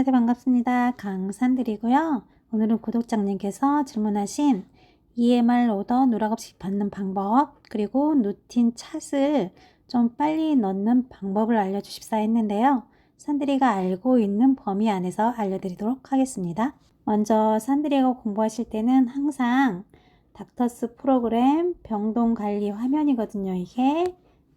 안녕하세요. 반갑습니다. 강산들이고요. 오늘은 구독자님께서 질문하신 EMR 오더 누락 없이 받는 방법, 그리고 루틴 찻을 좀 빨리 넣는 방법을 알려주십사 했는데요. 산들이가 알고 있는 범위 안에서 알려드리도록 하겠습니다. 먼저 산들이가 공부하실 때는 항상 닥터스 프로그램 병동관리 화면이거든요. 이게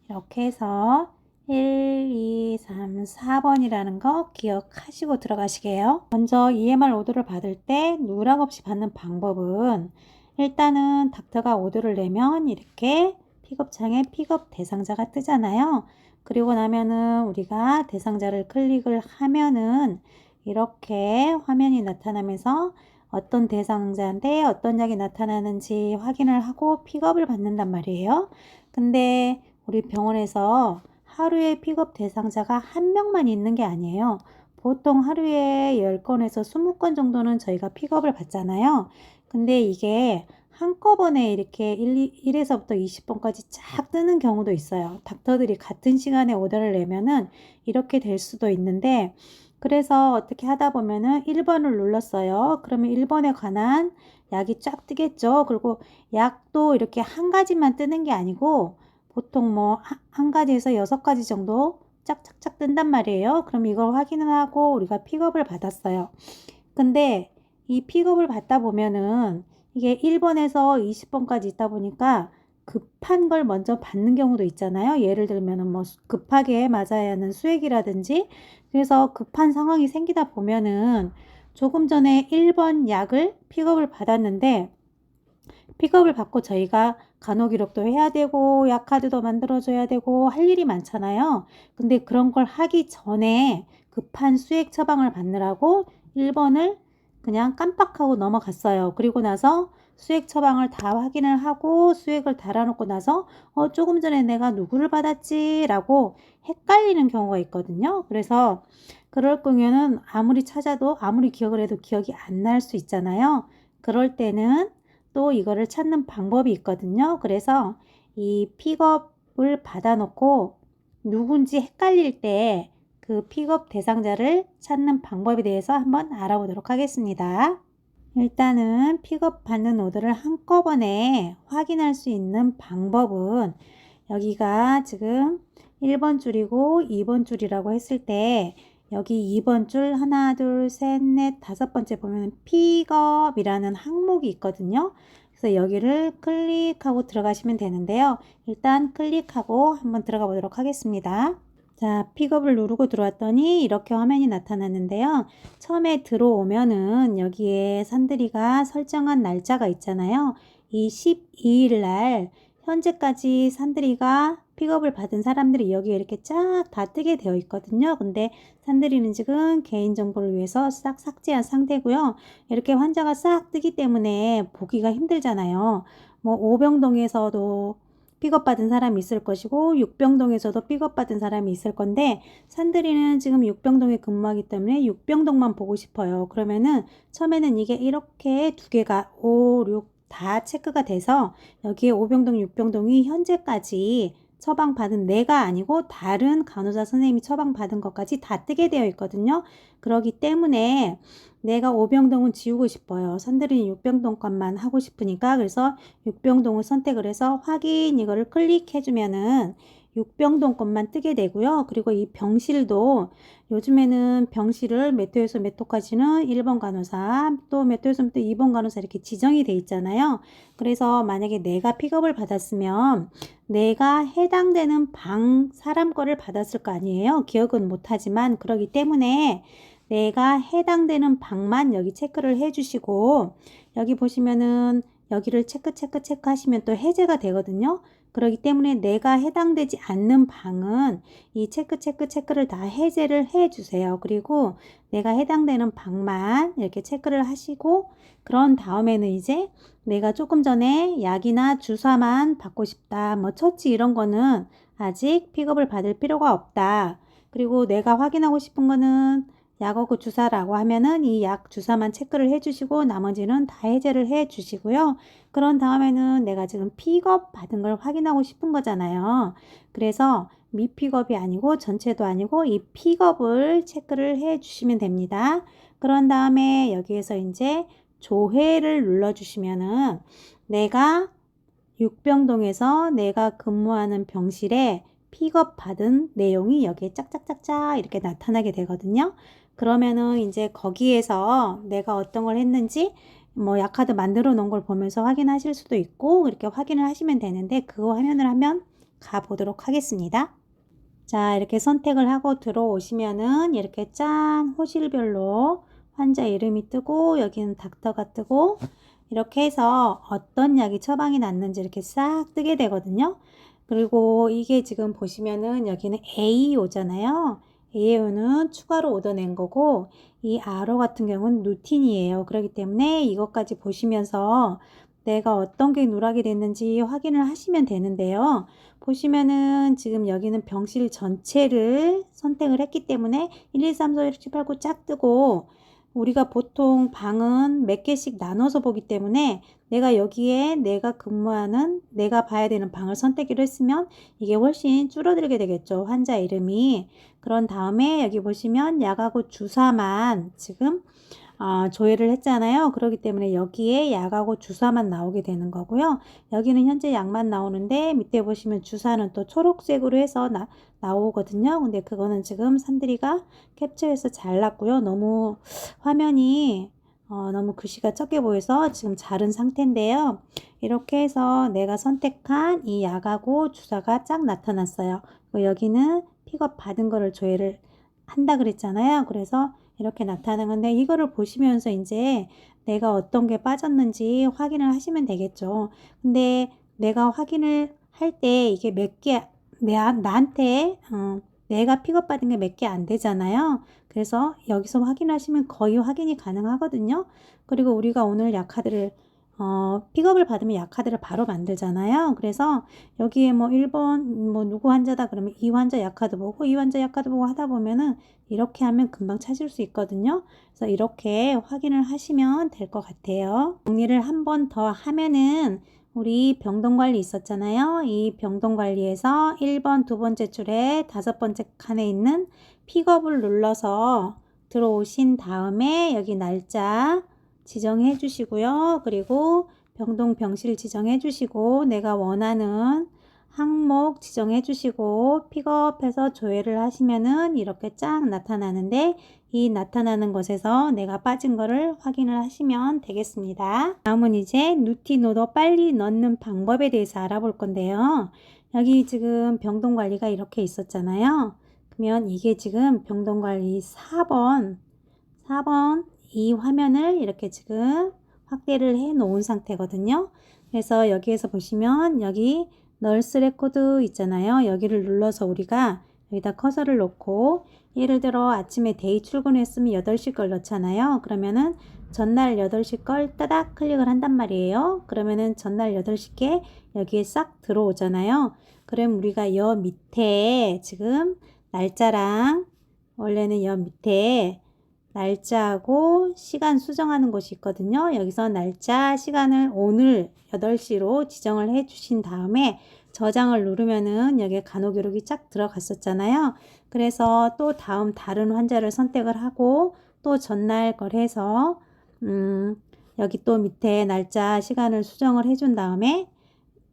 이렇게 해서 1, 2, 3, 4번이라는 거 기억하시고 들어가시게요. 먼저 EMR 오더를 받을 때 누락 없이 받는 방법은 일단은 닥터가 오더를 내면 이렇게 픽업창에 픽업 대상자가 뜨잖아요. 그리고 나면은 우리가 대상자를 클릭을 하면은 이렇게 화면이 나타나면서 어떤 대상자인데 어떤 약이 나타나는지 확인을 하고 픽업을 받는단 말이에요. 근데 우리 병원에서 하루에 픽업 대상자가 한 명만 있는 게 아니에요. 보통 하루에 10건에서 20건 정도는 저희가 픽업을 받잖아요. 근데 이게 한꺼번에 이렇게 1에서부터 20번까지 쫙 뜨는 경우도 있어요. 닥터들이 같은 시간에 오더를 내면은 이렇게 될 수도 있는데, 그래서 어떻게 하다 보면은 1번을 눌렀어요. 그러면 1번에 관한 약이 쫙 뜨겠죠. 그리고 약도 이렇게 한 가지만 뜨는 게 아니고 보통 뭐 한 가지에서 6가지 정도 짝짝짝 뜬단 말이에요. 그럼 이걸 확인을 하고 우리가 픽업을 받았어요. 근데 이 픽업을 받다 보면은 이게 1번에서 20번까지 있다 보니까 급한 걸 먼저 받는 경우도 있잖아요. 예를 들면은 뭐 급하게 맞아야 하는 수액이라든지, 그래서 급한 상황이 생기다 보면은 조금 전에 1번 약을 픽업을 받았는데, 픽업을 받고 저희가 간호기록도 해야 되고 약카드도 만들어줘야 되고 할 일이 많잖아요. 근데 그런 걸 하기 전에 급한 수액 처방을 받느라고 1번을 그냥 깜빡하고 넘어갔어요. 그리고 나서 수액 처방을 다 확인을 하고 수액을 달아놓고 나서 조금 전에 내가 누구를 받았지? 라고 헷갈리는 경우가 있거든요. 그래서 그럴 경우에는 아무리 찾아도 아무리 기억을 해도 기억이 안 날 수 있잖아요. 그럴 때는 또 이거를 찾는 방법이 있거든요. 그래서 이 픽업을 받아놓고 누군지 헷갈릴 때 그 픽업 대상자를 찾는 방법에 대해서 한번 알아보도록 하겠습니다. 일단은 픽업 받는 오더를 한꺼번에 확인할 수 있는 방법은 여기가 지금 1번 줄이고 2번 줄이라고 했을 때 여기 2번 줄 하나 둘 셋 넷 다섯 번째 보면 픽업이라는 항목이 있거든요. 그래서 여기를 클릭하고 들어가시면 되는데요. 일단 클릭하고 한번 들어가 보도록 하겠습니다. 자, 픽업을 누르고 들어왔더니 이렇게 화면이 나타났는데요. 처음에 들어오면은 여기에 산들이가 설정한 날짜가 있잖아요. 이 12일 날 현재까지 산들이가 픽업을 받은 사람들이 여기에 이렇게 쫙 다 뜨게 되어 있거든요. 근데 산들이는 지금 개인정보를 위해서 싹 삭제한 상태고요. 이렇게 환자가 싹 뜨기 때문에 보기가 힘들잖아요. 뭐 오병동에서도 픽업받은 사람이 있을 것이고 육병동에서도 픽업받은 사람이 있을 건데, 산들이는 지금 육병동에 근무하기 때문에 육병동만 보고 싶어요. 그러면은 처음에는 이게 이렇게 두 개가 5, 6 다 체크가 돼서 여기에 오병동, 육병동이 현재까지 처방받은 내가 아니고 다른 간호사 선생님이 처방받은 것까지 다 뜨게 되어 있거든요. 그러기 때문에 내가 오병동은 지우고 싶어요. 산들이는 육병동 것만 하고 싶으니까. 그래서 육병동을 선택을 해서 확인 이거를 클릭해주면은 육병동 것만 뜨게 되고요. 그리고 이 병실도 요즘에는 병실을 몇 호에서 몇 호까지는 1번 간호사, 또 몇 호에서부터 2번 간호사 이렇게 지정이 돼 있잖아요. 그래서 만약에 내가 픽업을 받았으면 내가 해당되는 방 사람 거를 받았을 거 아니에요. 기억은 못하지만. 그러기 때문에 내가 해당되는 방만 여기 체크를 해주시고, 여기 보시면은 여기를 체크 하시면 또 해제가 되거든요. 그렇기 때문에 내가 해당되지 않는 방은 이 체크를 다 해제를 해 주세요. 그리고 내가 해당되는 방만 이렇게 체크를 하시고, 그런 다음에는 이제 내가 조금 전에 약이나 주사만 받고 싶다, 뭐 처치 이런 거는 아직 픽업을 받을 필요가 없다. 그리고 내가 확인하고 싶은 거는 약하고 주사라고 하면은 이 약 주사만 체크를 해주시고 나머지는 다 해제를 해 주시고요. 그런 다음에는 내가 지금 픽업 받은 걸 확인하고 싶은 거잖아요. 그래서 미픽업이 아니고 전체도 아니고 이 픽업을 체크를 해 주시면 됩니다. 그런 다음에 여기에서 이제 조회를 눌러 주시면은 내가 육병동에서 내가 근무하는 병실에 픽업 받은 내용이 여기에 짝짝짝짝 이렇게 나타나게 되거든요. 그러면은 이제 거기에서 내가 어떤 걸 했는지 뭐 약카드 만들어 놓은 걸 보면서 확인하실 수도 있고 이렇게 확인을 하시면 되는데 그거 화면을 한번 가보도록 하겠습니다. 자, 이렇게 선택을 하고 들어오시면은 이렇게 짠 호실별로 환자 이름이 뜨고 여기는 닥터가 뜨고 이렇게 해서 어떤 약이 처방이 났는지 이렇게 싹 뜨게 되거든요. 그리고 이게 지금 보시면은 여기는 AO잖아요. AO는 추가로 얻어낸 거고 이 RO 같은 경우는 루틴이에요. 그렇기 때문에 이것까지 보시면서 내가 어떤 게 누락이 됐는지 확인을 하시면 되는데요. 보시면은 지금 여기는 병실 전체를 선택을 했기 때문에 1, 2, 3, 4, 5, 6, 7, 8, 9 쫙 뜨고 우리가 보통 방은 몇 개씩 나눠서 보기 때문에 내가 여기에 내가 근무하는 내가 봐야 되는 방을 선택을 했으면 이게 훨씬 줄어들게 되겠죠. 환자 이름이. 그런 다음에 여기 보시면 약하고 주사만 지금 조회를 했잖아요. 그렇기 때문에 여기에 약하고 주사만 나오게 되는 거고요. 여기는 현재 약만 나오는데 밑에 보시면 주사는 또 초록색으로 해서 나오거든요. 근데 그거는 지금 산들이가 캡처해서 잘랐고요. 너무 화면이 너무 글씨가 적게 보여서 지금 자른 상태인데요. 이렇게 해서 내가 선택한 이 약하고 주사가 쫙 나타났어요. 여기는 픽업 받은 거를 조회를 한다 그랬잖아요. 그래서 이렇게 나타나는 건데 이거를 보시면서 이제 내가 어떤 게 빠졌는지 확인을 하시면 되겠죠. 근데 내가 확인을 할 때 이게 몇 개, 나한테 내가 픽업받은 게 몇 개 안 되잖아요. 그래서 여기서 확인하시면 거의 확인이 가능하거든요. 그리고 우리가 오늘 약카드를 픽업을 받으면 약카드를 바로 만들잖아요. 그래서 여기에 뭐 1번 뭐 누구 환자다 그러면 이 환자 약카드 보고 이 환자 약카드 보고 하다 보면은 이렇게 하면 금방 찾을 수 있거든요. 그래서 이렇게 확인을 하시면 될 것 같아요. 정리를 한 번 더 하면은 우리 병동관리 있었잖아요. 이 병동관리에서 1번 두 번째 줄에 다섯 번째 칸에 있는 픽업을 눌러서 들어오신 다음에 여기 날짜 지정해 주시고요. 그리고 병동 병실 지정해 주시고 내가 원하는 항목 지정해 주시고 픽업해서 조회를 하시면은 이렇게 쫙 나타나는데 이 나타나는 곳에서 내가 빠진 거를 확인을 하시면 되겠습니다. 다음은 이제 루틴으로 빨리 넣는 방법에 대해서 알아볼 건데요. 여기 지금 병동관리가 이렇게 있었잖아요. 그러면 이게 지금 병동관리 4번 이 화면을 이렇게 지금 확대를 해 놓은 상태거든요. 그래서 여기에서 보시면 여기 널스 레코드 있잖아요. 여기를 눌러서 우리가 여기다 커서를 놓고 예를 들어 아침에 데이 출근했으면 8시 걸 넣잖아요. 그러면은 전날 8시 걸 따닥 클릭을 한단 말이에요. 그러면은 전날 8시께 여기에 싹 들어오잖아요. 그럼 우리가 여 밑에 지금 날짜랑 원래는 여 밑에 날짜하고 시간 수정하는 곳이 있거든요. 여기서 날짜, 시간을 오늘 8시로 지정을 해 주신 다음에 저장을 누르면은 여기에 간호 기록이 쫙 들어갔었잖아요. 그래서 또 다른 환자를 선택을 하고 또 전날 걸 해서 여기 또 밑에 날짜, 시간을 수정을 해준 다음에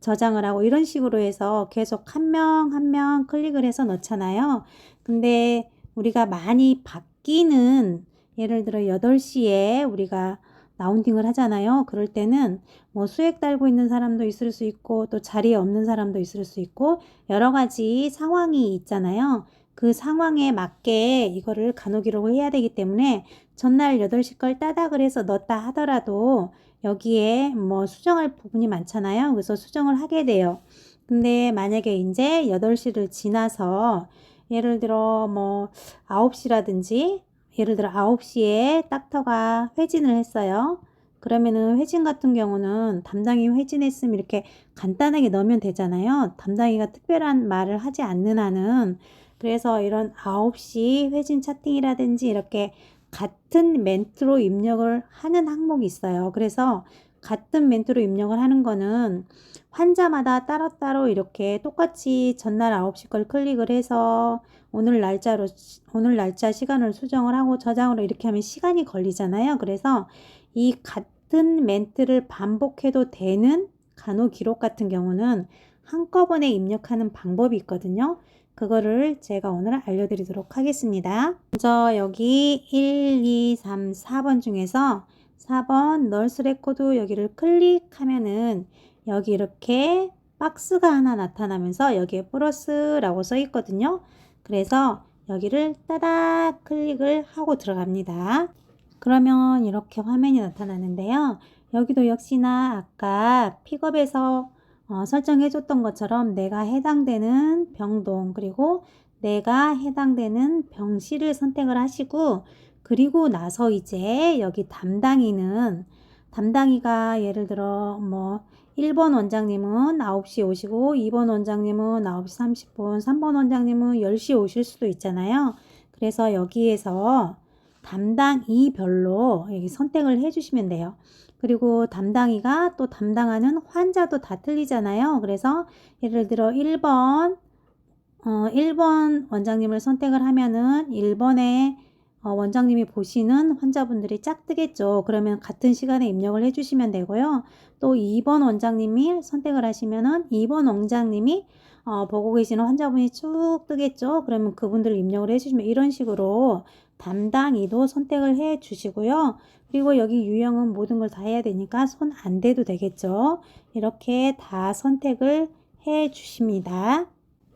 저장을 하고 이런 식으로 해서 계속 한 명 한 명 클릭을 해서 넣잖아요. 근데 우리가 많이 바뀌는 예를 들어 8시에 우리가 라운딩을 하잖아요. 그럴 때는 뭐 수액 달고 있는 사람도 있을 수 있고 또 자리에 없는 사람도 있을 수 있고 여러 가지 상황이 있잖아요. 그 상황에 맞게 이거를 간호 기록을 해야 되기 때문에 전날 8시 걸 따닥을 해서 넣었다 하더라도 여기에 뭐 수정할 부분이 많잖아요. 그래서 수정을 하게 돼요. 근데 만약에 이제 8시를 지나서 예를 들어 뭐 9시라든지 예를 들어 9시에 닥터가 회진을 했어요. 그러면은 회진 같은 경우는 담당이 회진했으면 이렇게 간단하게 넣으면 되잖아요. 담당이가 특별한 말을 하지 않는 한은. 그래서 이런 9시 회진 차팅이라든지 이렇게 같은 멘트로 입력을 하는 항목이 있어요. 그래서 같은 멘트로 입력을 하는 거는 환자마다 따로따로 이렇게 똑같이 전날 9시 걸 클릭을 해서 오늘 날짜 시간을 수정을 하고 저장으로 이렇게 하면 시간이 걸리잖아요. 그래서 이 같은 멘트를 반복해도 되는 간호 기록 같은 경우는 한꺼번에 입력하는 방법이 있거든요. 그거를 제가 오늘 알려드리도록 하겠습니다. 먼저 여기 1, 2, 3, 4번 중에서 4번 널스 레코드 여기를 클릭하면은 여기 이렇게 박스가 하나 나타나면서 여기에 플러스라고 써 있거든요. 그래서 여기를 따닥 클릭을 하고 들어갑니다. 그러면 이렇게 화면이 나타나는데요. 여기도 역시나 아까 픽업에서 설정해 줬던 것처럼 내가 해당되는 병동 그리고 내가 해당되는 병실을 선택을 하시고 그리고 나서 이제 여기 담당이가 예를 들어 뭐 1번 원장님은 9시 오시고 2번 원장님은 9시 30분 3번 원장님은 10시 오실 수도 있잖아요. 그래서 여기에서 담당이별로 여기 선택을 해 주시면 돼요. 그리고 담당이가 또 담당하는 환자도 다 틀리잖아요. 그래서 예를 들어 1번 원장님을 선택을 하면은 1번에 원장님이 보시는 환자분들이 짝 뜨겠죠. 그러면 같은 시간에 입력을 해주시면 되고요. 또 2번 원장님이 선택을 하시면은 2번 원장님이 보고 계시는 환자분이 쭉 뜨겠죠. 그러면 그분들을 입력을 해주시면 이런 식으로 담당이도 선택을 해 주시고요. 그리고 여기 유형은 모든 걸 다 해야 되니까 손 안 대도 되겠죠. 이렇게 다 선택을 해 주십니다.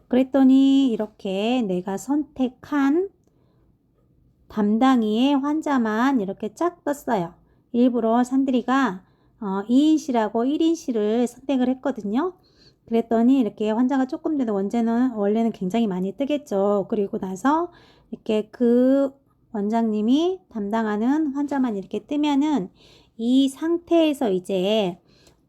그랬더니 이렇게 내가 선택한 담당이의 환자만 이렇게 쫙 떴어요. 일부러 산들이가 2인실하고 1인실을 선택을 했거든요. 그랬더니 이렇게 환자가 조금 돼도 원래는 굉장히 많이 뜨겠죠. 그리고 나서 이렇게 그 원장님이 담당하는 환자만 이렇게 뜨면은 이 상태에서 이제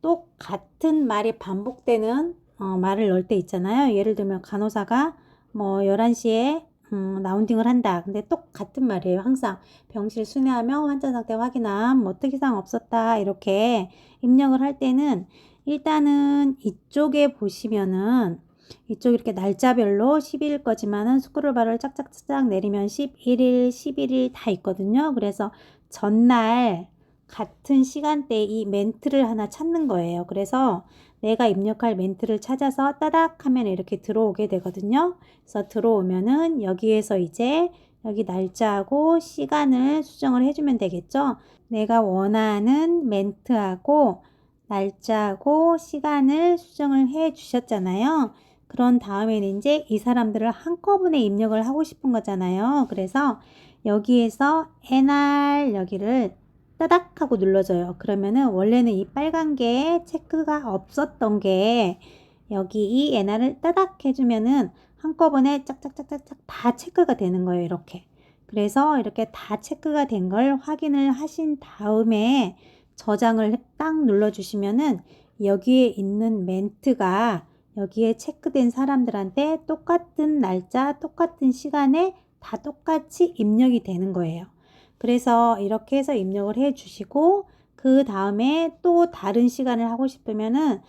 똑같은 말이 반복되는 말을 넣을 때 있잖아요. 예를 들면 간호사가 뭐 11시에 라운딩을 한다. 근데 똑같은 말이에요. 항상 병실 순회하며 환자 상태 확인함, 뭐 특이사항 없었다. 이렇게 입력을 할 때는 일단은 이쪽에 보시면은 이쪽 이렇게 날짜별로 12일 거지만은 스크롤바를 짝짝짝 내리면 11일, 11일 다 있거든요. 그래서 전날 같은 시간대에 이 멘트를 하나 찾는 거예요. 그래서 내가 입력할 멘트를 찾아서 따닥 하면 이렇게 들어오게 되거든요. 그래서 들어오면은 여기에서 이제 여기 날짜하고 시간을 수정을 해주면 되겠죠. 내가 원하는 멘트하고 날짜하고 시간을 수정을 해 주셨잖아요. 그런 다음에는 이제 이 사람들을 한꺼번에 입력을 하고 싶은 거잖아요. 그래서 여기에서 NR 여기를 따닥 하고 눌러줘요. 그러면은 원래는 이 빨간 게 체크가 없었던 게 여기 이 NR을 따닥 해주면은 한꺼번에 짝짝짝짝짝 다 체크가 되는 거예요. 이렇게. 그래서 이렇게 다 체크가 된 걸 확인을 하신 다음에 저장을 딱 눌러주시면은 여기에 있는 멘트가 여기에 체크된 사람들한테 똑같은 날짜, 똑같은 시간에 다 똑같이 입력이 되는 거예요. 그래서 이렇게 해서 입력을 해 주시고 그 다음에 또 다른 시간을 하고 싶으면은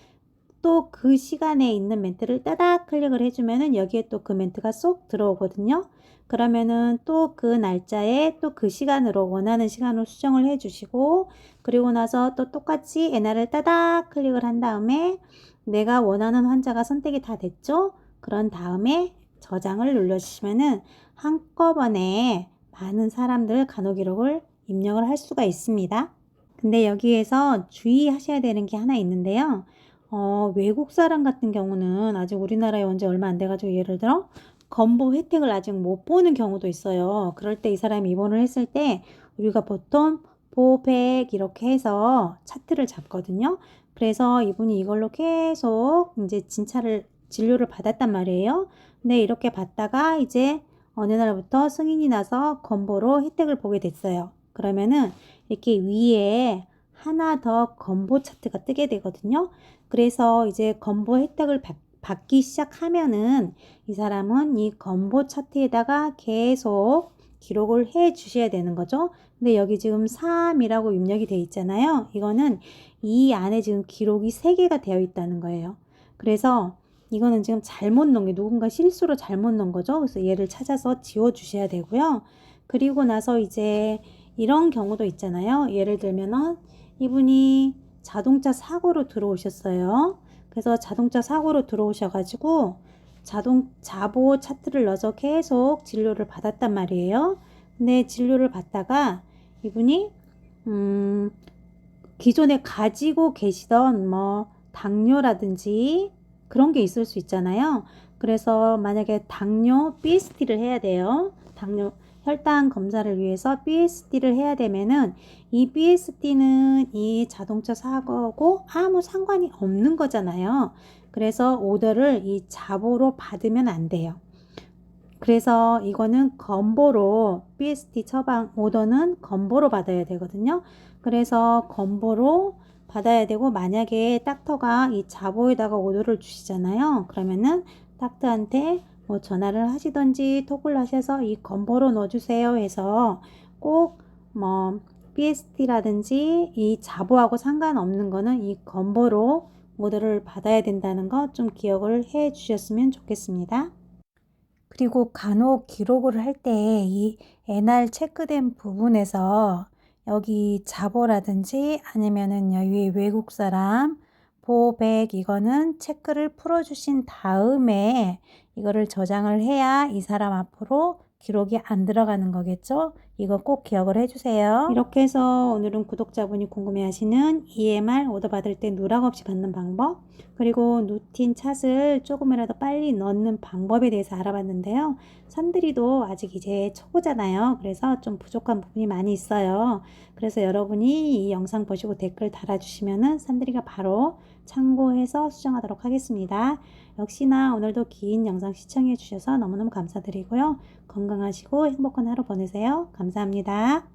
또 그 시간에 있는 멘트를 따닥 클릭을 해주면은 여기에 또 그 멘트가 쏙 들어오거든요. 그러면은 또 그 날짜에 또 그 시간으로 원하는 시간으로 수정을 해 주시고 그리고 나서 또 똑같이 NR을 따닥 클릭을 한 다음에 내가 원하는 환자가 선택이 다 됐죠? 그런 다음에 저장을 눌러주시면은 한꺼번에 많은 사람들 간호 기록을 입력을 할 수가 있습니다. 근데 여기에서 주의하셔야 되는 게 하나 있는데요. 외국 사람 같은 경우는 아직 우리나라에 온 지 얼마 안 돼가지고 예를 들어 건보 혜택을 아직 못 보는 경우도 있어요. 그럴 때 이 사람이 입원을 했을 때 우리가 보통 보백 이렇게 해서 차트를 잡거든요. 그래서 이분이 이걸로 계속 이제 진료를 받았단 말이에요. 근데 이렇게 받다가 이제 어느 날부터 승인이 나서 건보로 혜택을 보게 됐어요. 그러면은 이렇게 위에 하나 더 건보 차트가 뜨게 되거든요. 그래서 이제 건보 혜택을 받기 시작하면은 이 사람은 이 건보 차트에다가 계속 기록을 해 주셔야 되는 거죠. 근데 여기 지금 3이라고 입력이 되어 있잖아요. 이거는 이 안에 지금 기록이 3개가 되어 있다는 거예요. 그래서 이거는 지금 잘못 넣은 게 누군가 실수로 잘못 넣은 거죠. 그래서 얘를 찾아서 지워 주셔야 되고요. 그리고 나서 이제 이런 경우도 있잖아요. 예를 들면은 이분이 자동차 사고로 들어오셨어요. 그래서 자동차 사고로 들어오셔가지고 자보 차트를 넣어서 계속 진료를 받았단 말이에요. 근데 진료를 받다가 이분이 기존에 가지고 계시던 뭐 당뇨라든지 그런 게 있을 수 있잖아요. 그래서 만약에 당뇨 BSD를 해야 돼요. 당뇨 혈당 검사를 위해서 BSD를 해야 되면은 이 BSD는 이 자동차 사고하고 아무 상관이 없는 거잖아요. 그래서 오더를 이 자보로 받으면 안 돼요. 그래서 이거는 건보로 BSD 처방 오더는 건보로 받아야 되거든요. 그래서 건보로 받아야 되고 만약에 닥터가 이 자보에다가 오더를 주시잖아요. 그러면은 닥터한테 뭐 전화를 하시던지 톡을 하셔서 이 건보로 넣어주세요 해서 꼭 뭐 BSD라든지 이 자보하고 상관없는 거는 이 건보로 오더를 받아야 된다는 거 좀 기억을 해 주셨으면 좋겠습니다. 그리고 간혹 기록을 할 때 이 NR 체크된 부분에서 여기 자보라든지 아니면은 여기 외국 사람 보백 이거는 체크를 풀어주신 다음에 이거를 저장을 해야 이 사람 앞으로 기록이 안 들어가는 거겠죠? 이거 꼭 기억을 해주세요. 이렇게 해서 오늘은 구독자분이 궁금해하시는 EMR 오더 받을 때 누락 없이 받는 방법 그리고 누틴 찻을 조금이라도 빨리 넣는 방법에 대해서 알아봤는데요. 산들이도 아직 이제 초보잖아요. 그래서 좀 부족한 부분이 많이 있어요. 그래서 여러분이 이 영상 보시고 댓글 달아주시면은 산들이가 바로 참고해서 수정하도록 하겠습니다. 역시나 오늘도 긴 영상 시청해 주셔서 너무너무 감사드리고요. 건강하시고 행복한 하루 보내세요. 감사합니다.